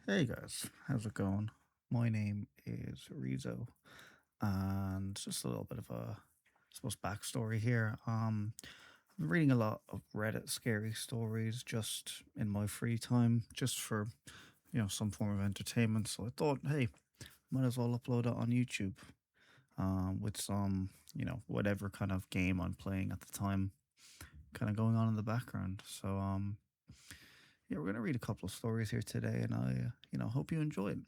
Hey guys, how's it going? My name is Rizo, and just a little bit of I suppose, backstory here. I've been reading a lot of Reddit scary stories just in my free time, just for some form of entertainment. So I thought, hey, might as well upload it on YouTube, with some whatever kind of game I'm playing at the time, kind of going on in the background. So yeah, we're gonna read a couple of stories here today, and I hope you enjoy it.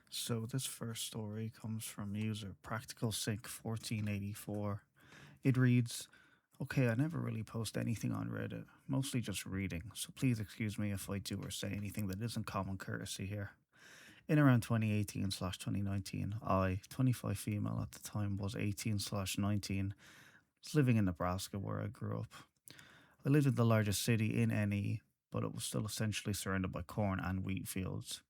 So this first story comes from user Practical Sync 1484. It reads, "Okay, I never really post anything on Reddit, mostly just reading, so please excuse me if I do or say anything that isn't common courtesy here. In around 2018/2019, I, 25 female at the time, was 18/19, was living in Nebraska where I grew up. I lived in the largest city in NE, but it was still essentially surrounded by corn and wheat fields.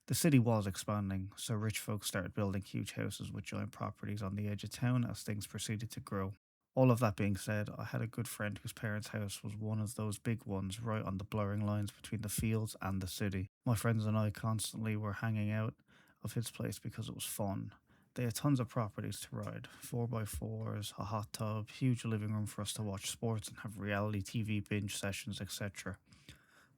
The city was expanding, so rich folks started building huge houses with giant properties on the edge of town as things proceeded to grow. All of that being said, I had a good friend whose parents' house was one of those big ones right on the blurring lines between the fields and the city. My friends and I constantly were hanging out of his place because it was fun. They had tons of properties to ride, 4x4s, a hot tub, huge living room for us to watch sports and have reality TV binge sessions, etc.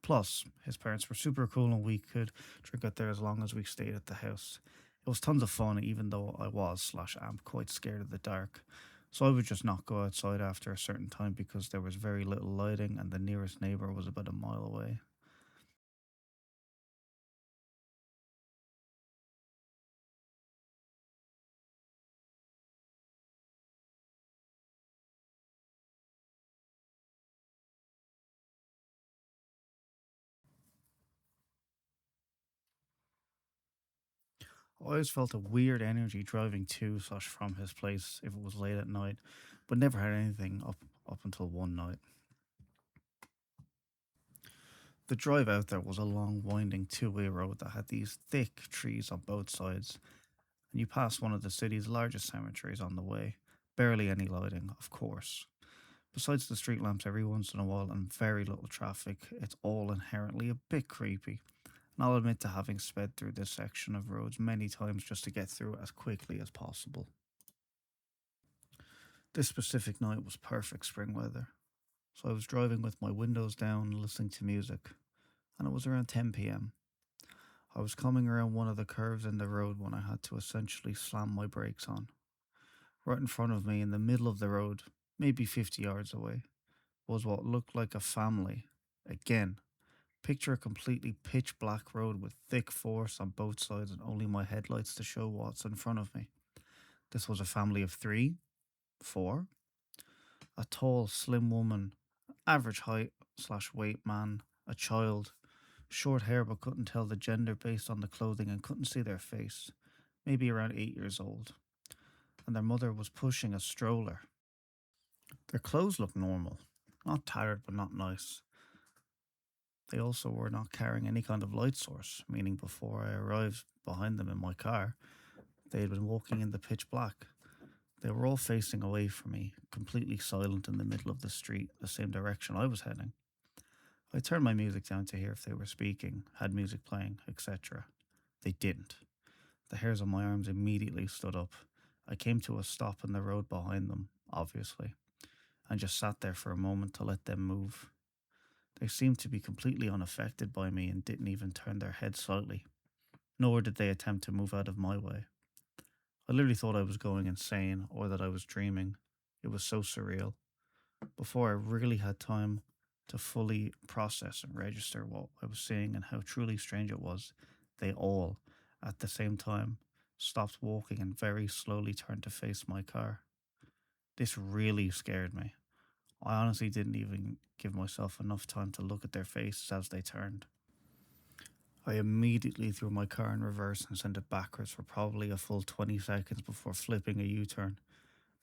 Plus, his parents were super cool and we could drink out there as long as we stayed at the house. It was tons of fun, even though I was slash am quite scared of the dark. So I would just not go outside after a certain time because there was very little lighting and the nearest neighbor was about a mile away. I always felt a weird energy driving to slash from his place if it was late at night, but never had anything up until one night. The drive out there was a long, winding two-way road that had these thick trees on both sides, and you pass one of the city's largest cemeteries on the way. Barely any lighting, of course. Besides the street lamps every once in a while and very little traffic, it's all inherently a bit creepy. And I'll admit to having sped through this section of roads many times just to get through it as quickly as possible. This specific night was perfect spring weather, so I was driving with my windows down, listening to music, and it was around 10 p.m. I was coming around one of the curves in the road when I had to essentially slam my brakes on. Right in front of me, in the middle of the road, maybe 50 yards away, was what looked like a family. Again, picture a completely pitch black road with thick forest on both sides and only my headlights to show what's in front of me. This was a family of three, four, a tall, slim woman, average height slash weight man, a child, short hair but couldn't tell the gender based on the clothing and couldn't see their face, maybe around 8 years old, and their mother was pushing a stroller. Their clothes looked normal, not tattered but not nice. They also were not carrying any kind of light source, meaning before I arrived behind them in my car, they had been walking in the pitch black. They were all facing away from me, completely silent in the middle of the street, the same direction I was heading. I turned my music down to hear if they were speaking, had music playing, etc. They didn't. The hairs on my arms immediately stood up. I came to a stop in the road behind them, obviously, and just sat there for a moment to let them move. They seemed to be completely unaffected by me and didn't even turn their heads slightly, nor did they attempt to move out of my way. I literally thought I was going insane or that I was dreaming. It was so surreal. Before I really had time to fully process and register what I was seeing and how truly strange it was, they all, at the same time, stopped walking and very slowly turned to face my car. This really scared me. I honestly didn't even give myself enough time to look at their faces as they turned. I immediately threw my car in reverse and sent it backwards for probably a full 20 seconds before flipping a U turn,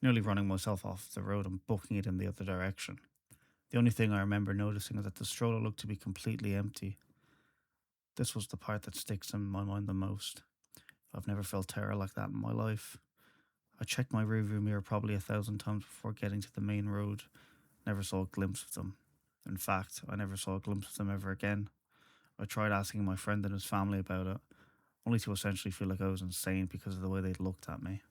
nearly running myself off the road and booking it in the other direction. The only thing I remember noticing is that the stroller looked to be completely empty. This was the part that sticks in my mind the most. I've never felt terror like that in my life. I checked my rearview mirror probably 1,000 times before getting to the main road. Never saw a glimpse of them. In fact, I never saw a glimpse of them ever again. I tried asking my friend and his family about it, only to essentially feel like I was insane because of the way they looked at me.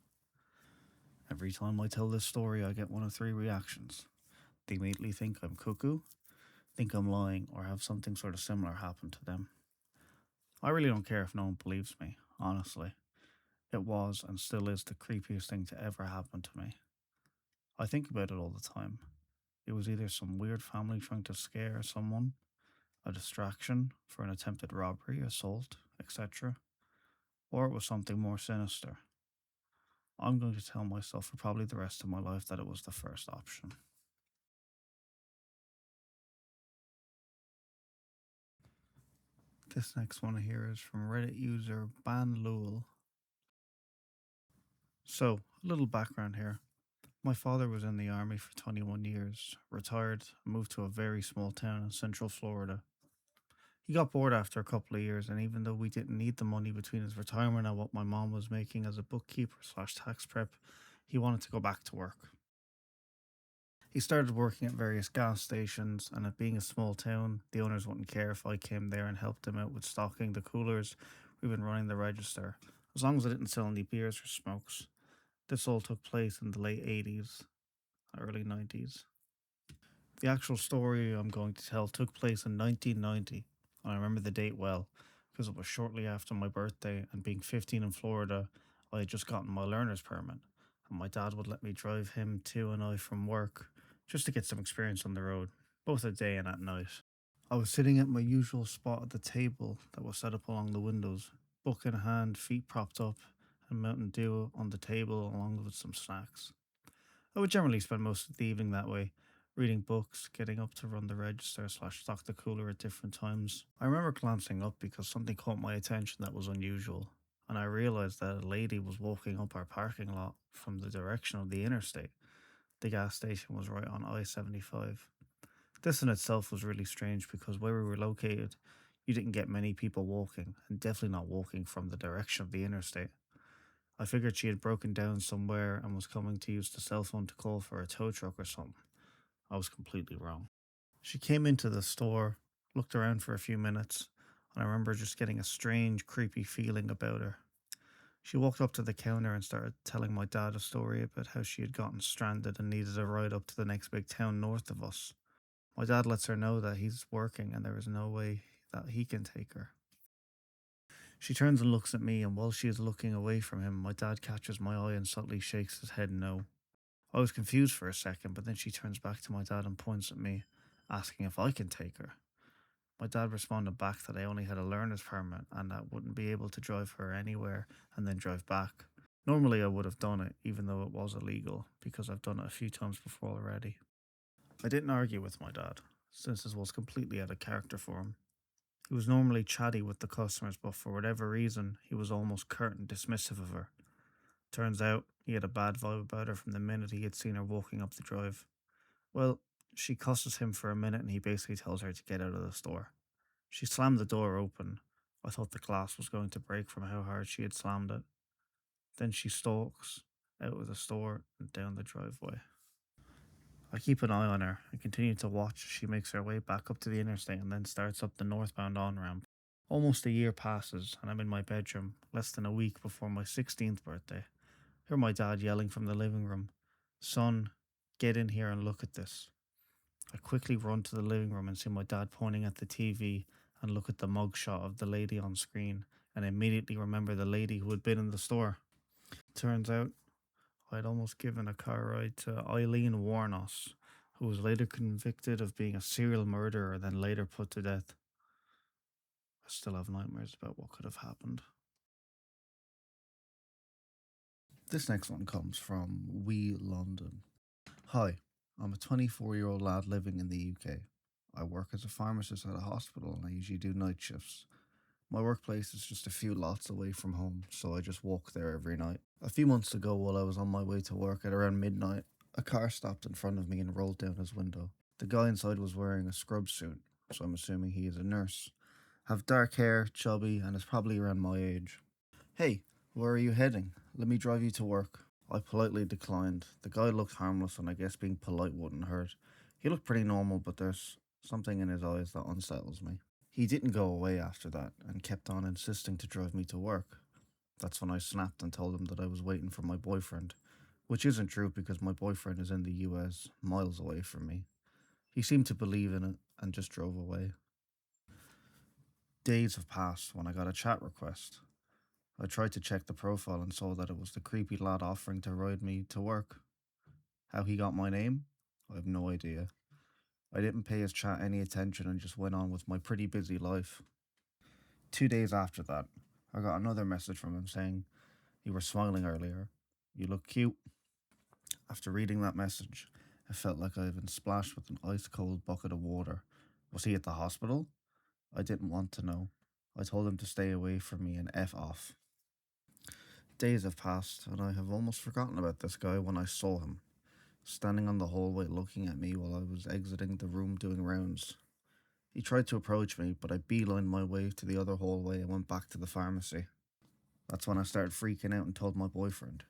Every time I tell this story, I get one of three reactions. They immediately think I'm cuckoo, think I'm lying, or have something sort of similar happen to them. I really don't care if no one believes me, honestly. It was and still is the creepiest thing to ever happen to me. I think about it all the time. It was either some weird family trying to scare someone, a distraction for an attempted robbery, assault, etc., or it was something more sinister. I'm going to tell myself for probably the rest of my life that it was the first option. This next one here is from Reddit user Ban Lul. So, a little background here. My father was in the army for 21 years, retired, and moved to a very small town in central Florida. He got bored after a couple of years, and even though we didn't need the money between his retirement and what my mom was making as a bookkeeper slash tax prep, he wanted to go back to work. He started working at various gas stations, and it being a small town, the owners wouldn't care if I came there and helped him out with stocking the coolers we've been running the register, as long as I didn't sell any beers or smokes. This all took place in the late 80s, early 90s. The actual story I'm going to tell took place in 1990, and I remember the date well because it was shortly after my birthday, and being 15 in Florida, I had just gotten my learner's permit, and my dad would let me drive him to and I from work just to get some experience on the road, both at day and at night. I was sitting at my usual spot at the table that was set up along the windows, book in hand, feet propped up, and Mountain Dew on the table along with some snacks. I would generally spend most of the evening that way, reading books, getting up to run the register slash stock the cooler at different times. I remember glancing up because something caught my attention that was unusual, and I realized that a lady was walking up our parking lot from the direction of the interstate. The gas station was right on I-75. This in itself was really strange because where we were located, you didn't get many people walking, and definitely not walking from the direction of the interstate. I figured she had broken down somewhere and was coming to use the cell phone to call for a tow truck or something. I was completely wrong. She came into the store, looked around for a few minutes, and I remember just getting a strange, creepy feeling about her. She walked up to the counter and started telling my dad a story about how she had gotten stranded and needed a ride up to the next big town north of us. My dad lets her know that he's working and there is no way that he can take her. She turns and looks at me, and while she is looking away from him, my dad catches my eye and subtly shakes his head no. I was confused for a second, but then she turns back to my dad and points at me, asking if I can take her. My dad responded back that I only had a learner's permit and that wouldn't be able to drive her anywhere and then drive back. Normally I would have done it, even though it was illegal, because I've done it a few times before already. I didn't argue with my dad, since this was completely out of character for him. He was normally chatty with the customers, but for whatever reason, he was almost curt and dismissive of her. Turns out, he had a bad vibe about her from the minute he had seen her walking up the drive. Well, she cusses him for a minute and he basically tells her to get out of the store. She slammed the door open. I thought the glass was going to break from how hard she had slammed it. Then she stalks out of the store and down the driveway. I keep an eye on her and continue to watch as she makes her way back up to the interstate and then starts up the northbound on ramp. Almost a year passes and I'm in my bedroom, less than a week before my 16th birthday. Hear my dad yelling from the living room, "Son, get in here and look at this." I quickly run to the living room and see my dad pointing at the TV and look at the mugshot of the lady on screen, and immediately remember the lady who had been in the store. Turns out I'd almost given a car ride to Eileen Warnos, who was later convicted of being a serial murderer, then later put to death. I still have nightmares about what could have happened. This next one comes from We London. Hi, I'm a 24-year-old lad living in the UK. I work as a pharmacist at a hospital and I usually do night shifts. My workplace is just a few lots away from home, so I just walk there every night. A few months ago, while I was on my way to work at around midnight, a car stopped in front of me and rolled down his window. The guy inside was wearing a scrub suit, so I'm assuming he is a nurse. Have dark hair, chubby, and is probably around my age. "Hey, where are you heading? Let me drive you to work." I politely declined. The guy looked harmless, and I guess being polite wouldn't hurt. He looked pretty normal, but there's something in his eyes that unsettles me. He didn't go away after that and kept on insisting to drive me to work. That's when I snapped and told him that I was waiting for my boyfriend, which isn't true because my boyfriend is in the US, miles away from me. He seemed to believe in it and just drove away. Days have passed when I got a chat request. I tried to check the profile and saw that it was the creepy lad offering to ride me to work. How he got my name? I have no idea. I didn't pay his chat any attention and just went on with my pretty busy life. 2 days after that, I got another message from him saying, "You were smiling earlier. You look cute." After reading that message, I felt like I had been splashed with an ice cold bucket of water. Was he at the hospital? I didn't want to know. I told him to stay away from me and F off. Days have passed, and I have almost forgotten about this guy when I saw him, standing on the hallway looking at me while I was exiting the room doing rounds. He tried to approach me, but I beelined my way to the other hallway and went back to the pharmacy. That's when I started freaking out and told my boyfriend.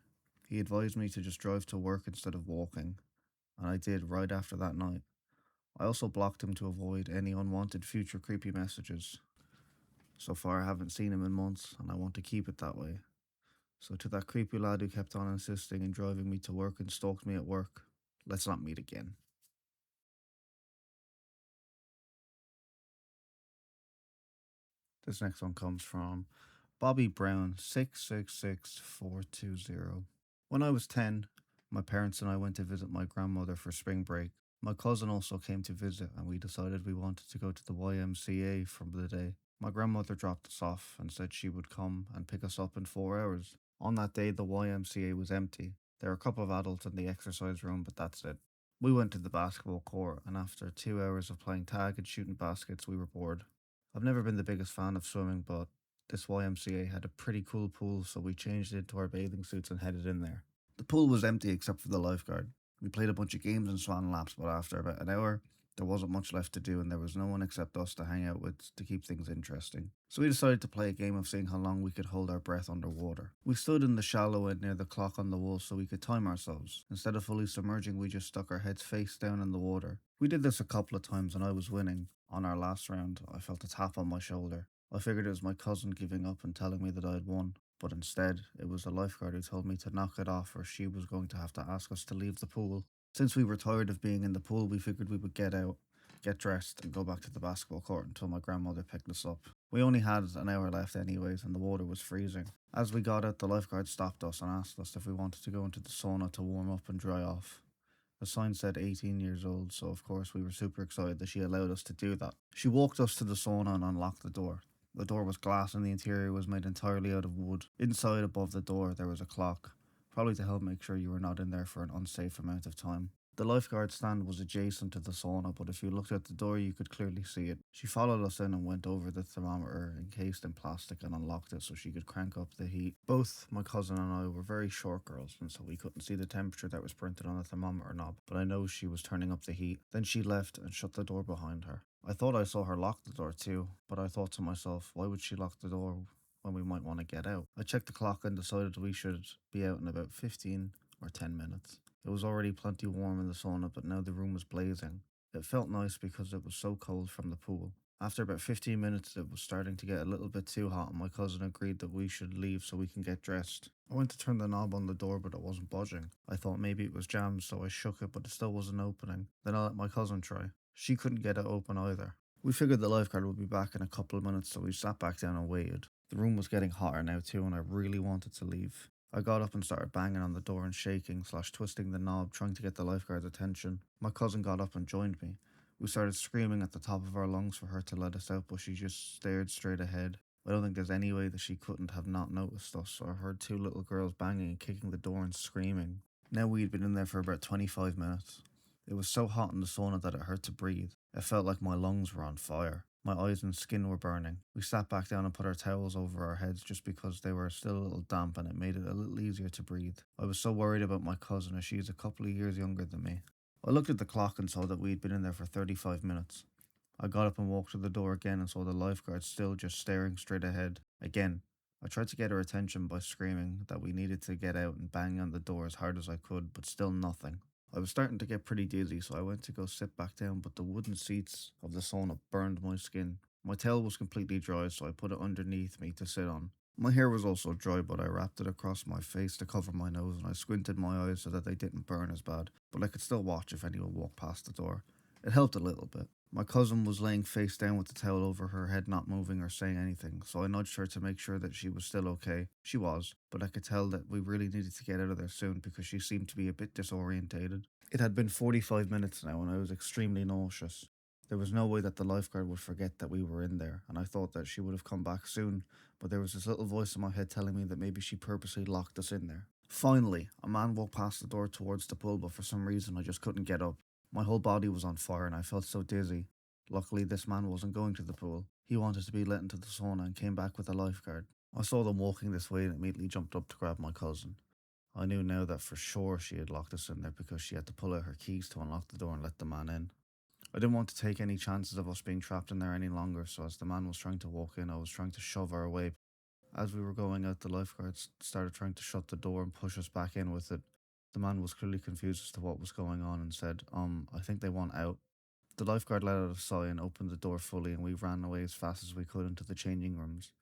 He advised me to just drive to work instead of walking, and I did right after that night. I also blocked him to avoid any unwanted future creepy messages. So far, I haven't seen him in months, and I want to keep it that way. So, to that creepy lad who kept on insisting and driving me to work and stalked me at work, let's not meet again. This next one comes from Bobby Brown 666420. When I was 10, my parents and I went to visit my grandmother for spring break. My cousin also came to visit, and we decided we wanted to go to the YMCA for the day. My grandmother dropped us off and said she would come and pick us up in 4 hours. On that day, the YMCA was empty. There were a couple of adults in the exercise room, but that's it. We went to the basketball court, and after 2 hours of playing tag and shooting baskets, we were bored. I've never been the biggest fan of swimming, but this YMCA had a pretty cool pool, so we changed into our bathing suits and headed in there. The pool was empty except for the lifeguard. We played a bunch of games and swan laps, but after about an hour, there wasn't much left to do and there was no one except us to hang out with to keep things interesting. So we decided to play a game of seeing how long we could hold our breath underwater. We stood in the shallow end near the clock on the wall so we could time ourselves. Instead of fully submerging, we just stuck our heads face down in the water. We did this a couple of times and I was winning. On our last round, I felt a tap on my shoulder. I figured it was my cousin giving up and telling me that I had won. But instead, it was the lifeguard who told me to knock it off or she was going to have to ask us to leave the pool. Since we were tired of being in the pool, we figured we would get out, get dressed, and go back to the basketball court until my grandmother picked us up. We only had an hour left anyways, and the water was freezing. As we got out, the lifeguard stopped us and asked us if we wanted to go into the sauna to warm up and dry off. The sign said 18 years old, so of course we were super excited that she allowed us to do that. She walked us to the sauna and unlocked the door. The door was glass and the interior was made entirely out of wood. Inside, above the door, there was a clock, probably to help make sure you were not in there for an unsafe amount of time. The lifeguard stand was adjacent to the sauna, but if you looked at the door, you could clearly see it. She followed us in and went over the thermometer encased in plastic and unlocked it so she could crank up the heat. Both my cousin and I were very short girls, and so we couldn't see the temperature that was printed on the thermometer knob, but I know she was turning up the heat. Then she left and shut the door behind her. I thought I saw her lock the door too, but I thought to myself, why would she lock the door when we might want to get out? I checked the clock and decided we should be out in about 15 or 10 minutes. It was already plenty warm in the sauna, but now the room was blazing. It felt nice because it was so cold from the pool. After about 15 minutes, it was starting to get a little bit too hot, and my cousin agreed that we should leave so we can get dressed. I went to turn the knob on the door, but it wasn't budging. I thought maybe it was jammed, so I shook it, but it still wasn't opening. Then I let my cousin try. She couldn't get it open either. We figured the lifeguard would be back in a couple of minutes, so we sat back down and waited. The room was getting hotter now too, and I really wanted to leave. I got up and started banging on the door and shaking/twisting the knob, trying to get the lifeguard's attention. My cousin got up and joined me. We started screaming at the top of our lungs for her to let us out, but she just stared straight ahead. I don't think there's any way that she couldn't have not noticed us, or heard two little girls banging and kicking the door and screaming. Now we'd been in there for about 25 minutes. It was so hot in the sauna that it hurt to breathe. It felt like my lungs were on fire. My eyes and skin were burning. We sat back down and put our towels over our heads just because they were still a little damp and it made it a little easier to breathe. I was so worried about my cousin as she is a couple of years younger than me. I looked at the clock and saw that we'd been in there for 35 minutes. I got up and walked to the door again and saw the lifeguard still just staring straight ahead. Again, I tried to get her attention by screaming that we needed to get out and bang on the door as hard as I could, but still nothing. I was starting to get pretty dizzy, so I went to go sit back down, but the wooden seats of the sauna burned my skin. My towel was completely dry, so I put it underneath me to sit on. My hair was also dry, but I wrapped it across my face to cover my nose, and I squinted my eyes so that they didn't burn as bad, but I could still watch if anyone walked past the door. It helped a little bit. My cousin was laying face down with the towel over her head, not moving or saying anything, so I nudged her to make sure that she was still okay. She was, but I could tell that we really needed to get out of there soon because she seemed to be a bit disorientated. It had been 45 minutes now, and I was extremely nauseous. There was no way that the lifeguard would forget that we were in there, and I thought that she would have come back soon, but there was this little voice in my head telling me that maybe she purposely locked us in there. Finally, a man walked past the door towards the pool, but for some reason I just couldn't get up. My whole body was on fire and I felt so dizzy. Luckily, this man wasn't going to the pool. He wanted to be let into the sauna and came back with a lifeguard. I saw them walking this way and immediately jumped up to grab my cousin. I knew now that for sure she had locked us in there because she had to pull out her keys to unlock the door and let the man in. I didn't want to take any chances of us being trapped in there any longer, so as the man was trying to walk in, I was trying to shove her away. As we were going out, the lifeguards started trying to shut the door and push us back in with it. The man was clearly confused as to what was going on and said, I think they want out. The lifeguard let out a sigh and opened the door fully, and we ran away as fast as we could into the changing rooms.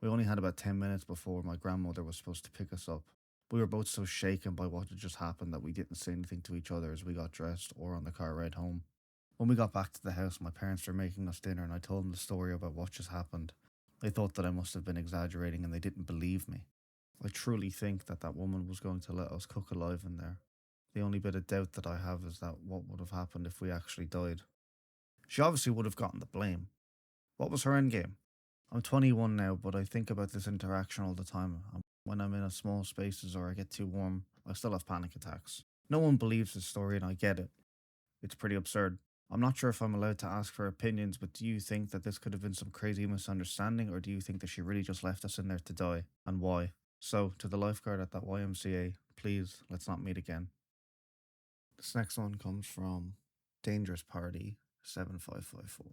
We only had about 10 minutes before my grandmother was supposed to pick us up. We were both so shaken by what had just happened that we didn't say anything to each other as we got dressed or on the car ride home. When we got back to the house, my parents were making us dinner and I told them the story about what just happened. They thought that I must have been exaggerating and they didn't believe me. I truly think that that woman was going to let us cook alive in there. The only bit of doubt that I have is that what would have happened if we actually died. She obviously would have gotten the blame. What was her endgame? I'm 21 now, but I think about this interaction all the time. When I'm in a small spaces or I get too warm, I still have panic attacks. No one believes this story and I get it. It's pretty absurd. I'm not sure if I'm allowed to ask for opinions, but do you think that this could have been some crazy misunderstanding, or do you think that she really just left us in there to die? And why? So, to the lifeguard at that YMCA, please, let's not meet again. This next one comes from Dangerous Party 7554.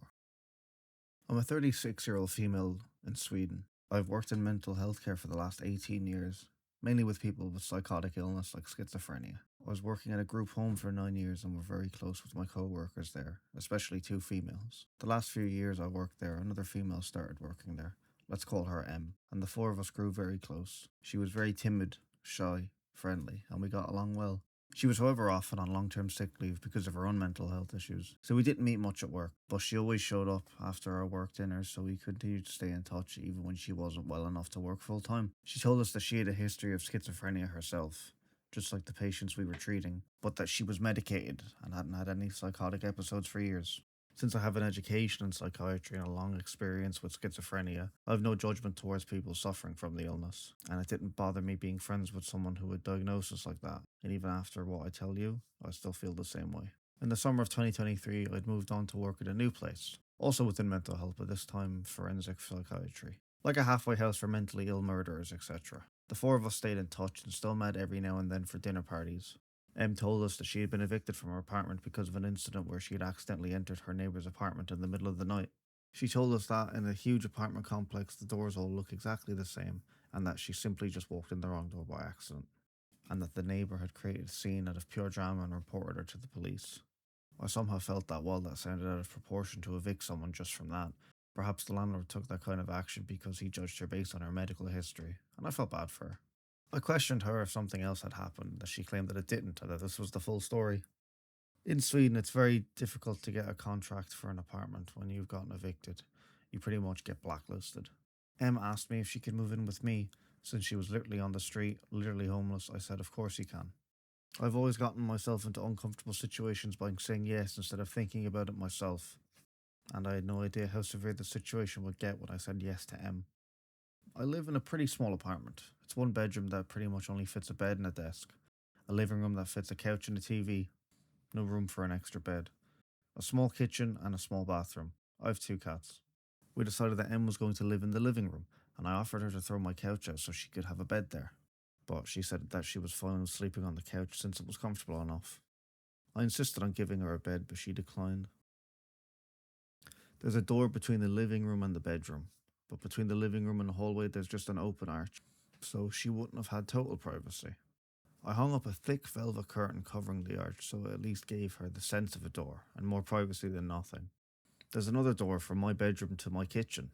I'm a 36-year-old female in Sweden. I've worked in mental health care for the last 18 years, mainly with people with psychotic illness like schizophrenia. I was working at a group home for 9 years and were very close with my co-workers there, especially two females. The last few years I worked there, another female started working there. Let's call her M, and the four of us grew very close. She was very timid, shy, friendly, and we got along well. She was, however, often on long-term sick leave because of her own mental health issues, so we didn't meet much at work, but she always showed up after our work dinners, so we continued to stay in touch even when she wasn't well enough to work full-time. She told us that she had a history of schizophrenia herself, just like the patients we were treating, but that she was medicated and hadn't had any psychotic episodes for years. Since I have an education in psychiatry and a long experience with schizophrenia, I have no judgment towards people suffering from the illness, and it didn't bother me being friends with someone who had diagnosis like that, and even after what I tell you, I still feel the same way. In the summer of 2023, I'd moved on to work at a new place, also within mental health, but this time forensic psychiatry, like a halfway house for mentally ill murderers, etc. The four of us stayed in touch and still met every now and then for dinner parties. Em told us that she had been evicted from her apartment because of an incident where she had accidentally entered her neighbour's apartment in the middle of the night. She told us that in a huge apartment complex the doors all look exactly the same, and that she simply just walked in the wrong door by accident, and that the neighbour had created a scene out of pure drama and reported her to the police. I somehow felt that while that sounded out of proportion to evict someone just from that, perhaps the landlord took that kind of action because he judged her based on her medical history, and I felt bad for her. I questioned her if something else had happened, as she claimed that it didn't, or that this was the full story. In Sweden, it's very difficult to get a contract for an apartment when you've gotten evicted. You pretty much get blacklisted. Em asked me if she could move in with me, since she was literally on the street, literally homeless. I said, of course you can. I've always gotten myself into uncomfortable situations by saying yes instead of thinking about it myself, and I had no idea how severe the situation would get when I said yes to Em. I live in a pretty small apartment. It's one bedroom that pretty much only fits a bed and a desk, a living room that fits a couch and a TV, no room for an extra bed, a small kitchen, and a small bathroom. I have two cats. We decided that Em was going to live in the living room, and I offered her to throw my couch out so she could have a bed there. But she said that she was fine with sleeping on the couch since it was comfortable enough. I insisted on giving her a bed, but she declined. There's a door between the living room and the bedroom, but between the living room and the hallway there's just an open arch, so she wouldn't have had total privacy. I hung up a thick velvet curtain covering the arch so it at least gave her the sense of a door and more privacy than nothing. There's another door from my bedroom to my kitchen,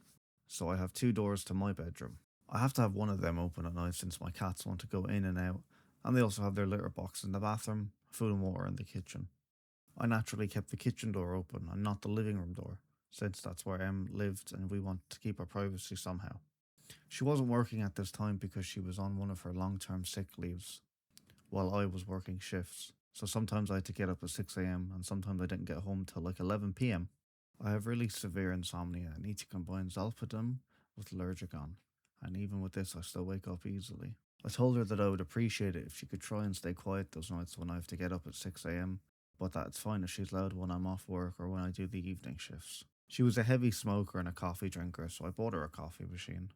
so I have two doors to my bedroom. I have to have one of them open at night since my cats want to go in and out, and they also have their litter box in the bathroom, food and water in the kitchen. I naturally kept the kitchen door open and not the living room door, since that's where Em lived and we wanted to keep our privacy somehow. She wasn't working at this time because she was on one of her long term sick leaves, while I was working shifts. So sometimes I had to get up at 6 a.m. and sometimes I didn't get home till like 11 p.m. I have really severe insomnia and need to combine Zolpidem with Lurgigon, and even with this, I still wake up easily. I told her that I would appreciate it if she could try and stay quiet those nights when I have to get up at 6 a.m., but that it's fine if she's loud when I'm off work or when I do the evening shifts. She was a heavy smoker and a coffee drinker, so I bought her a coffee machine.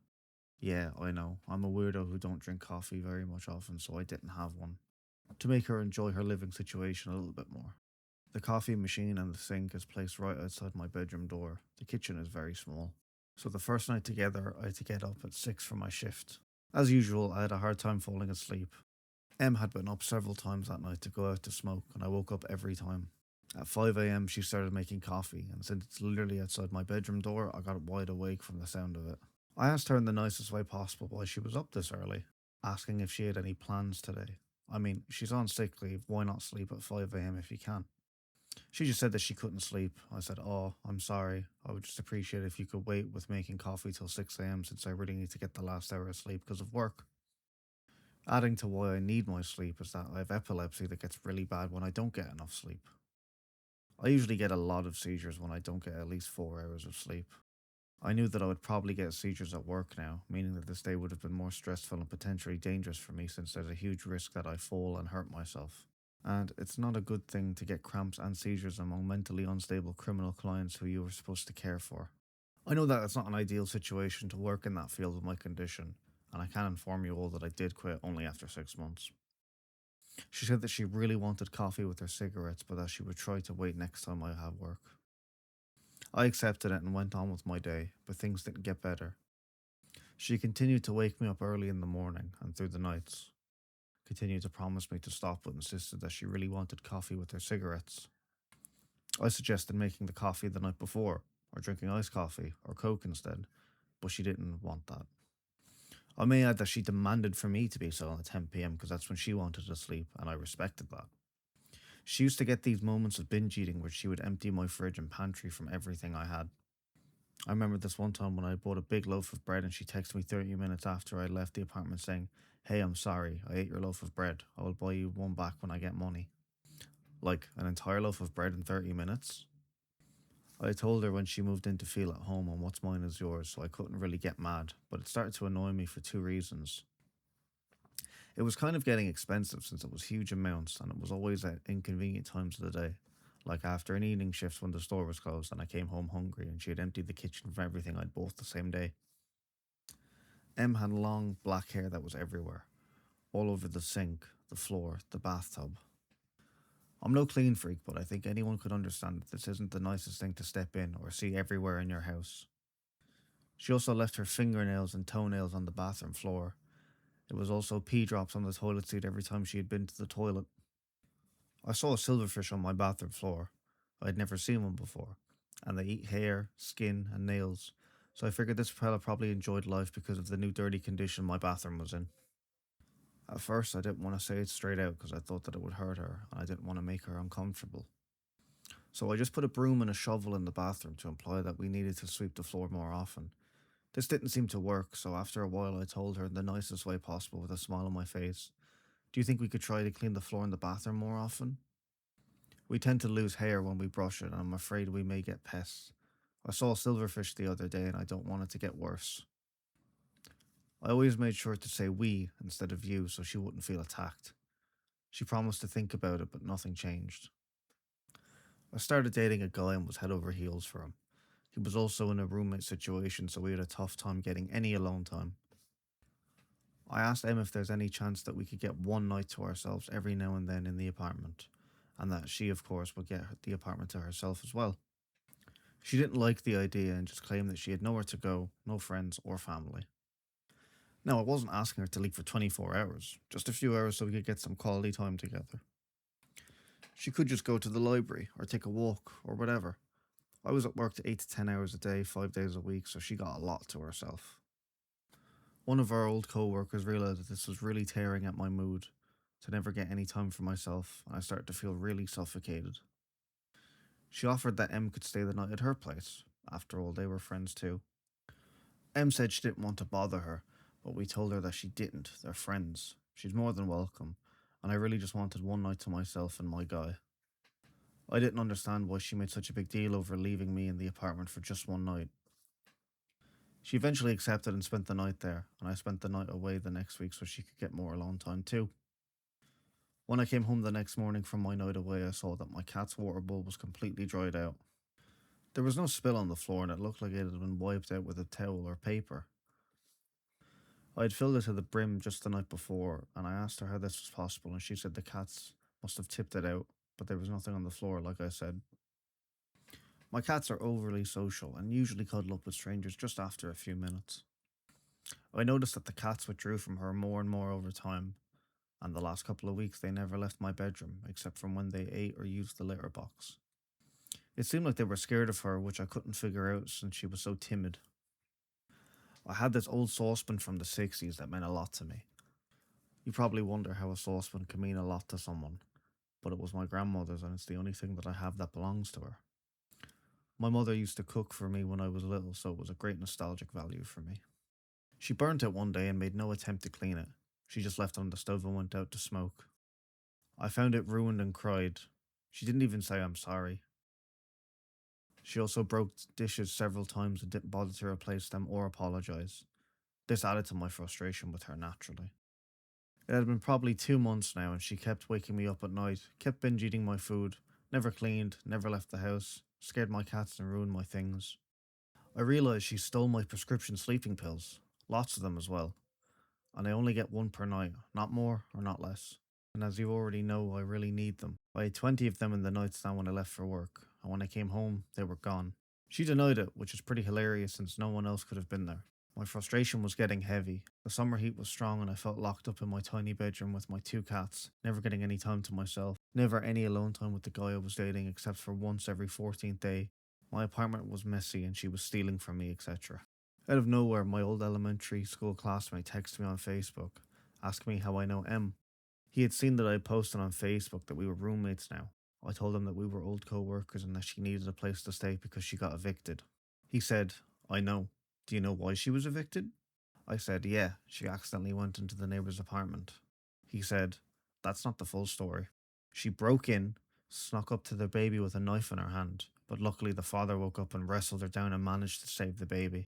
Yeah, I know, I'm a weirdo who don't drink coffee very much often, so I didn't have one. To make her enjoy her living situation a little bit more. The coffee machine and the sink is placed right outside my bedroom door. The kitchen is very small. So the first night together, I had to get up at 6 for my shift. As usual, I had a hard time falling asleep. Em had been up several times that night to go out to smoke, and I woke up every time. At 5 a.m., she started making coffee, and since it's literally outside my bedroom door, I got wide awake from the sound of it. I asked her in the nicest way possible why she was up this early, asking if she had any plans today. I mean, she's on sick leave, why not sleep at 5 a.m. if you can? She just said that she couldn't sleep. I said, "Oh, I'm sorry. I would just appreciate if you could wait with making coffee till 6 a.m. since I really need to get the last hour of sleep because of work." Adding to why I need my sleep is that I have epilepsy that gets really bad when I don't get enough sleep. I usually get a lot of seizures when I don't get at least 4 hours of sleep. I knew that I would probably get seizures at work now, meaning that this day would have been more stressful and potentially dangerous for me since there's a huge risk that I fall and hurt myself. And it's not a good thing to get cramps and seizures among mentally unstable criminal clients who you were supposed to care for. I know that it's not an ideal situation to work in that field with my condition, and I can inform you all that I did quit only after 6 months. She said that she really wanted coffee with her cigarettes, but that she would try to wait next time I have work. I accepted it and went on with my day, but things didn't get better. She continued to wake me up early in the morning and through the nights, continued to promise me to stop, but insisted that she really wanted coffee with her cigarettes. I suggested making the coffee the night before, or drinking iced coffee, or Coke instead, but she didn't want that. I may add that she demanded for me to be so at 10 p.m. because that's when she wanted to sleep, and I respected that. She used to get these moments of binge eating where she would empty my fridge and pantry from everything I had. I remember this one time when I bought a big loaf of bread and she texted me 30 minutes after I left the apartment saying, "Hey, I'm sorry, I ate your loaf of bread. I will buy you one back when I get money." Like, an entire loaf of bread in 30 minutes? I told her when she moved in to feel at home and what's mine is yours, so I couldn't really get mad, but it started to annoy me for two reasons. It was kind of getting expensive since it was huge amounts and it was always at inconvenient times of the day. Like after an evening shift when the store was closed and I came home hungry and she had emptied the kitchen for everything I'd bought the same day. Em had long black hair that was everywhere, all over the sink, the floor, the bathtub. I'm no clean freak, but I think anyone could understand that this isn't the nicest thing to step in or see everywhere in your house. She also left her fingernails and toenails on the bathroom floor. It was also pee drops on the toilet seat every time she had been to the toilet. I saw a silverfish on my bathroom floor. I had never seen one before, and they eat hair, skin, and nails, so I figured this fella probably enjoyed life because of the new dirty condition my bathroom was in. At first, I didn't want to say it straight out because I thought that it would hurt her, and I didn't want to make her uncomfortable. So I just put a broom and a shovel in the bathroom to imply that we needed to sweep the floor more often. This didn't seem to work, so after a while I told her in the nicest way possible with a smile on my face, "Do you think we could try to clean the floor in the bathroom more often? We tend to lose hair when we brush it, and I'm afraid we may get pests. I saw a silverfish the other day, and I don't want it to get worse." I always made sure to say we instead of you so she wouldn't feel attacked. She promised to think about it, but nothing changed. I started dating a guy and was head over heels for him. He was also in a roommate situation, so we had a tough time getting any alone time. I asked Em if there's any chance that we could get one night to ourselves every now and then in the apartment, and that she, of course, would get the apartment to herself as well. She didn't like the idea and just claimed that she had nowhere to go, no friends or family. Now, I wasn't asking her to leave for 24 hours, just a few hours so we could get some quality time together. She could just go to the library or take a walk or whatever. I was at work to 8 to 10 hours a day, 5 days a week, so she got a lot to herself. One of our old co-workers realized that this was really tearing at my mood, to never get any time for myself, and I started to feel really suffocated. She offered that M could stay the night at her place. After all, they were friends too. M said she didn't want to bother her, but we told her that she didn't. They're friends. She's more than welcome, and I really just wanted one night to myself and my guy. I didn't understand why she made such a big deal over leaving me in the apartment for just one night. She eventually accepted and spent the night there, and I spent the night away the next week so she could get more alone time too. When I came home the next morning from my night away, I saw that my cat's water bowl was completely dried out. There was no spill on the floor, and it looked like it had been wiped out with a towel or paper. I had filled it to the brim just the night before, and I asked her how this was possible, and she said the cats must have tipped it out, but there was nothing on the floor, like I said. My cats are overly social and usually cuddle up with strangers just after a few minutes. I noticed that the cats withdrew from her more and more over time, and the last couple of weeks they never left my bedroom except from when they ate or used the litter box. It seemed like they were scared of her, which I couldn't figure out since she was so timid. I had this old saucepan from the 60s that meant a lot to me. You probably wonder how a saucepan can mean a lot to someone, but it was my grandmother's and it's the only thing that I have that belongs to her. My mother used to cook for me when I was little, so it was a great nostalgic value for me. She burnt it one day and made no attempt to clean it. She just left it on the stove and went out to smoke. I found it ruined and cried. She didn't even say I'm sorry. She also broke dishes several times and didn't bother to replace them or apologize. This added to my frustration with her naturally. It had been probably 2 months now, and she kept waking me up at night, kept binge eating my food, never cleaned, never left the house, scared my cats and ruined my things. I realised she stole my prescription sleeping pills, lots of them as well, and I only get one per night, not more or not less. And as you already know, I really need them. I had 20 of them in the nightstand when I left for work, and when I came home, they were gone. She denied it, which is pretty hilarious since no one else could have been there. My frustration was getting heavy. The summer heat was strong and I felt locked up in my tiny bedroom with my two cats, never getting any time to myself, never any alone time with the guy I was dating except for once every 14th day. My apartment was messy and she was stealing from me, etc. Out of nowhere, my old elementary school classmate texted me on Facebook, asking me how I know M. He had seen that I had posted on Facebook that we were roommates now. I told him that we were old co-workers and that she needed a place to stay because she got evicted. He said, I know. Do you know why she was evicted? I said, yeah, she accidentally went into the neighbour's apartment. He said, that's not the full story. She broke in, snuck up to the baby with a knife in her hand, but luckily the father woke up and wrestled her down and managed to save the baby.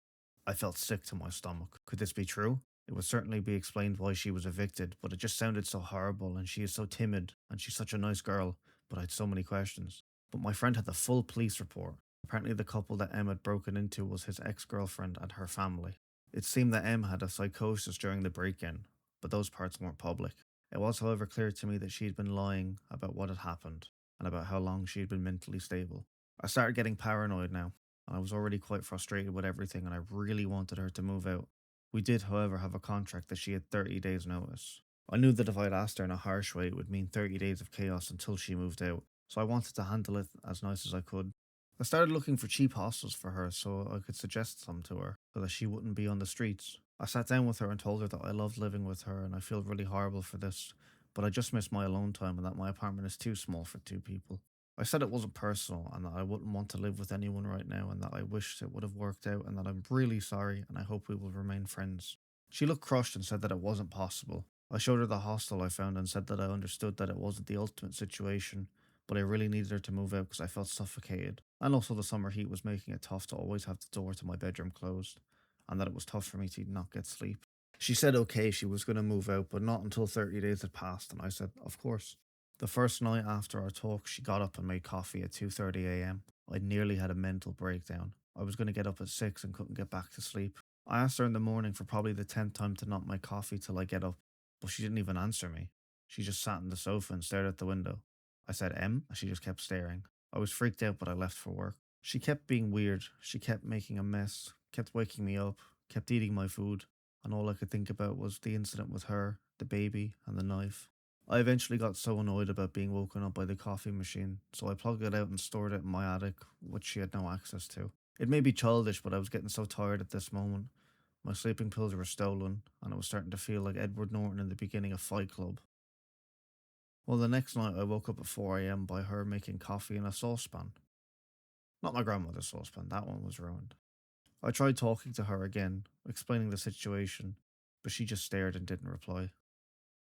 I felt sick to my stomach. Could this be true? It would certainly be explained why she was evicted, but it just sounded so horrible, and she is so timid, and she's such a nice girl, but I had so many questions. But my friend had the full police report. Apparently the couple that M had broken into was his ex-girlfriend and her family. It seemed that M had a psychosis during the break-in, but those parts weren't public. It was, however, clear to me that she had been lying about what had happened, and about how long she had been mentally stable. I started getting paranoid now, and I was already quite frustrated with everything, and I really wanted her to move out. We did, however, have a contract that she had 30 days' notice. I knew that if I'd asked her in a harsh way, it would mean 30 days of chaos until she moved out, so I wanted to handle it as nice as I could. I started looking for cheap hostels for her so I could suggest some to her, so that she wouldn't be on the streets. I sat down with her and told her that I loved living with her and I feel really horrible for this, but I just miss my alone time and that my apartment is too small for two people. I said it wasn't personal and that I wouldn't want to live with anyone right now and that I wished it would have worked out and that I'm really sorry and I hope we will remain friends. She looked crushed and said that it wasn't possible. I showed her the hostel I found and said that I understood that it wasn't the ultimate situation, but I really needed her to move out because I felt suffocated. And also the summer heat was making it tough to always have the door to my bedroom closed, and that it was tough for me to not get sleep. She said okay, she was going to move out, but not until 30 days had passed, and I said, of course. The first night after our talk, she got up and made coffee at 2:30 a.m. I nearly had a mental breakdown. I was going to get up at 6 and couldn't get back to sleep. I asked her in the morning for probably the 10th time to not make coffee till I get up, but she didn't even answer me. She just sat on the sofa and stared at the window. I said, M, and she just kept staring. I was freaked out, but I left for work. She kept being weird. She kept making a mess, kept waking me up, kept eating my food, and all I could think about was the incident with her, the baby, and the knife. I eventually got so annoyed about being woken up by the coffee machine, so I plugged it out and stored it in my attic, which she had no access to. It may be childish, but I was getting so tired at this moment. My sleeping pills were stolen, and I was starting to feel like Edward Norton in the beginning of Fight Club. Well, the next night I woke up at 4 a.m. by her making coffee in a saucepan. Not my grandmother's saucepan, that one was ruined. I tried talking to her again, explaining the situation, but she just stared and didn't reply.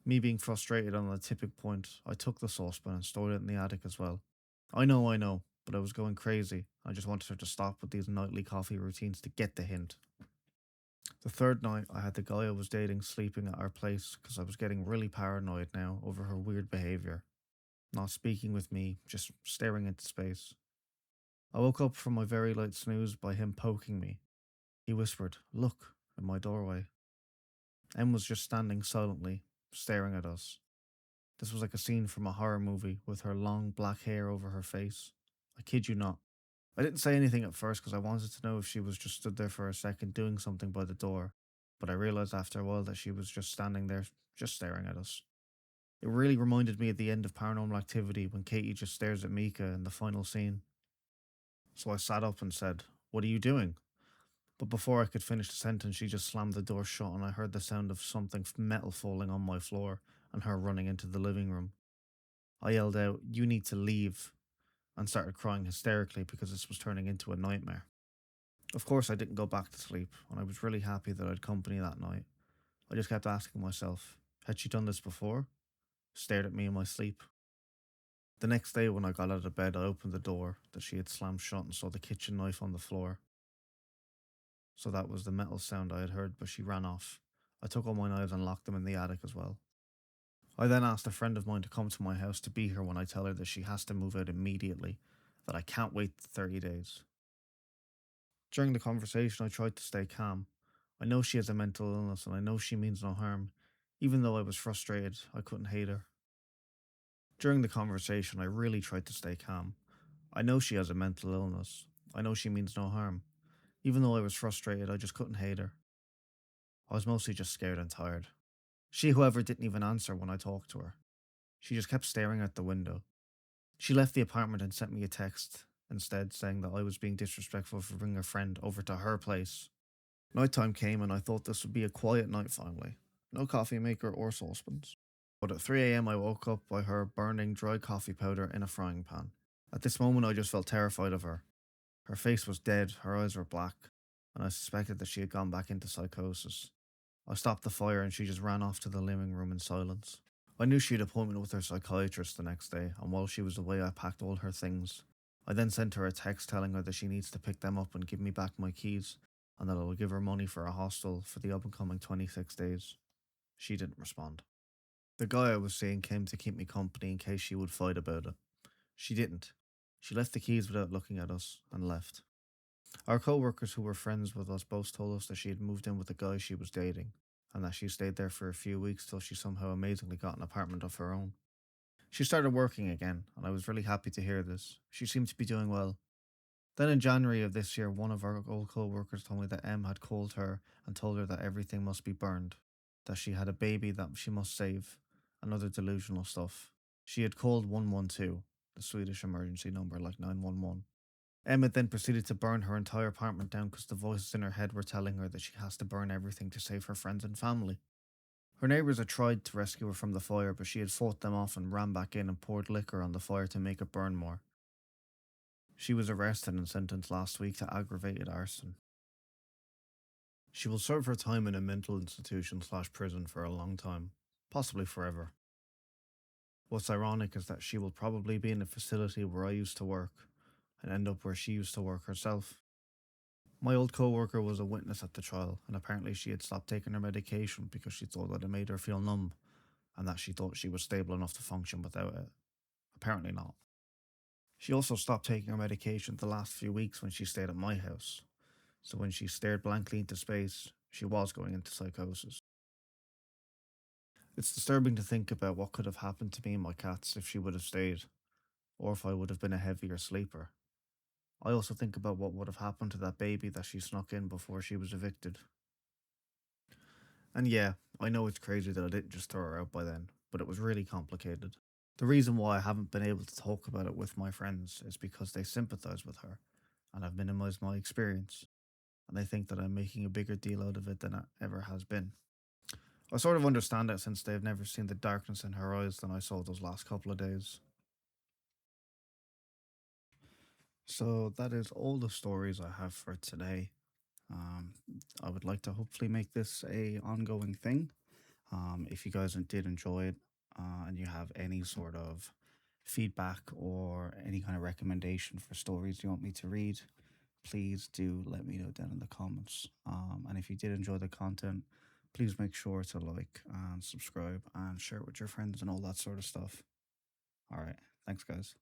Me being frustrated on the tipping point, I took the saucepan and stored it in the attic as well. I know, but I was going crazy. I just wanted her to stop with these nightly coffee routines to get the hint. The third night, I had the guy I was dating sleeping at our place because I was getting really paranoid now over her weird behaviour. Not speaking with me, just staring into space. I woke up from my very light snooze by him poking me. He whispered, "Look," in my doorway. Em was just standing silently, staring at us. This was like a scene from a horror movie with her long black hair over her face. I kid you not. I didn't say anything at first because I wanted to know if she was just stood there for a second doing something by the door, but I realised after a while that she was just standing there, just staring at us. It really reminded me at the end of Paranormal Activity when Katie just stares at Mika in the final scene. So I sat up and said, "What are you doing?" But before I could finish the sentence, she just slammed the door shut and I heard the sound of something metal falling on my floor and her running into the living room. I yelled out, "You need to leave," and started crying hysterically because this was turning into a nightmare. Of course, I didn't go back to sleep, and I was really happy that I had company that night. I just kept asking myself, had she done this before? Stared at me in my sleep. The next day, when I got out of bed, I opened the door that she had slammed shut and saw the kitchen knife on the floor. So that was the metal sound I had heard, but she ran off. I took all my knives and locked them in the attic as well. I then asked a friend of mine to come to my house to be here when I tell her that she has to move out immediately, that I can't wait 30 days. During the conversation, I tried to stay calm. I know she has a mental illness and I know she means no harm. Even though I was frustrated, I couldn't hate her. During the conversation, I really tried to stay calm. I know she has a mental illness. I know she means no harm. Even though I was frustrated, I just couldn't hate her. I was mostly just scared and tired. She, however, didn't even answer when I talked to her. She just kept staring out the window. She left the apartment and sent me a text instead saying that I was being disrespectful for bringing a friend over to her place. Nighttime came and I thought this would be a quiet night finally. No coffee maker or saucepans. But at 3 a.m. I woke up by her burning dry coffee powder in a frying pan. At this moment I just felt terrified of her. Her face was dead, her eyes were black, and I suspected that she had gone back into psychosis. I stopped the fire and she just ran off to the living room in silence. I knew she had an appointment with her psychiatrist the next day, and while she was away I packed all her things. I then sent her a text telling her that she needs to pick them up and give me back my keys, and that I will give her money for a hostel for the upcoming 26 days. She didn't respond. The guy I was seeing came to keep me company in case she would fight about it. She didn't. She left the keys without looking at us and left. Our co-workers who were friends with us both told us that she had moved in with the guy she was dating, and that she stayed there for a few weeks till she somehow amazingly got an apartment of her own. She started working again, and I was really happy to hear this. She seemed to be doing well. Then in January of this year, one of our old co-workers told me that M had called her and told her that everything must be burned, that she had a baby that she must save, and other delusional stuff. She had called 112, the Swedish emergency number like 911. Emma then proceeded to burn her entire apartment down because the voices in her head were telling her that she has to burn everything to save her friends and family. Her neighbours had tried to rescue her from the fire, but she had fought them off and ran back in and poured liquor on the fire to make it burn more. She was arrested and sentenced last week to aggravated arson. She will serve her time in a mental institution / prison for a long time, possibly forever. What's ironic is that she will probably be in a facility where I used to work, and end up where she used to work herself. My old co-worker was a witness at the trial, and apparently she had stopped taking her medication because she thought that it made her feel numb, and that she thought she was stable enough to function without it. Apparently not. She also stopped taking her medication the last few weeks when she stayed at my house, so when she stared blankly into space, she was going into psychosis. It's disturbing to think about what could have happened to me and my cats if she would have stayed, or if I would have been a heavier sleeper. I also think about what would have happened to that baby that she snuck in before she was evicted. And yeah, I know it's crazy that I didn't just throw her out by then, but it was really complicated. The reason why I haven't been able to talk about it with my friends is because they sympathize with her and I've minimized my experience. And they think that I'm making a bigger deal out of it than it ever has been. I sort of understand it since they've never seen the darkness in her eyes than I saw those last couple of days. So that is all the stories I have for today. Um, I would like to hopefully make this a ongoing thing. If you guys did enjoy it and you have any sort of feedback or any kind of recommendation for stories you want me to read, please do let me know down in the comments. And if you did enjoy the content, please make sure to like and subscribe and share it with your friends and all that sort of stuff. All right. Thanks, guys.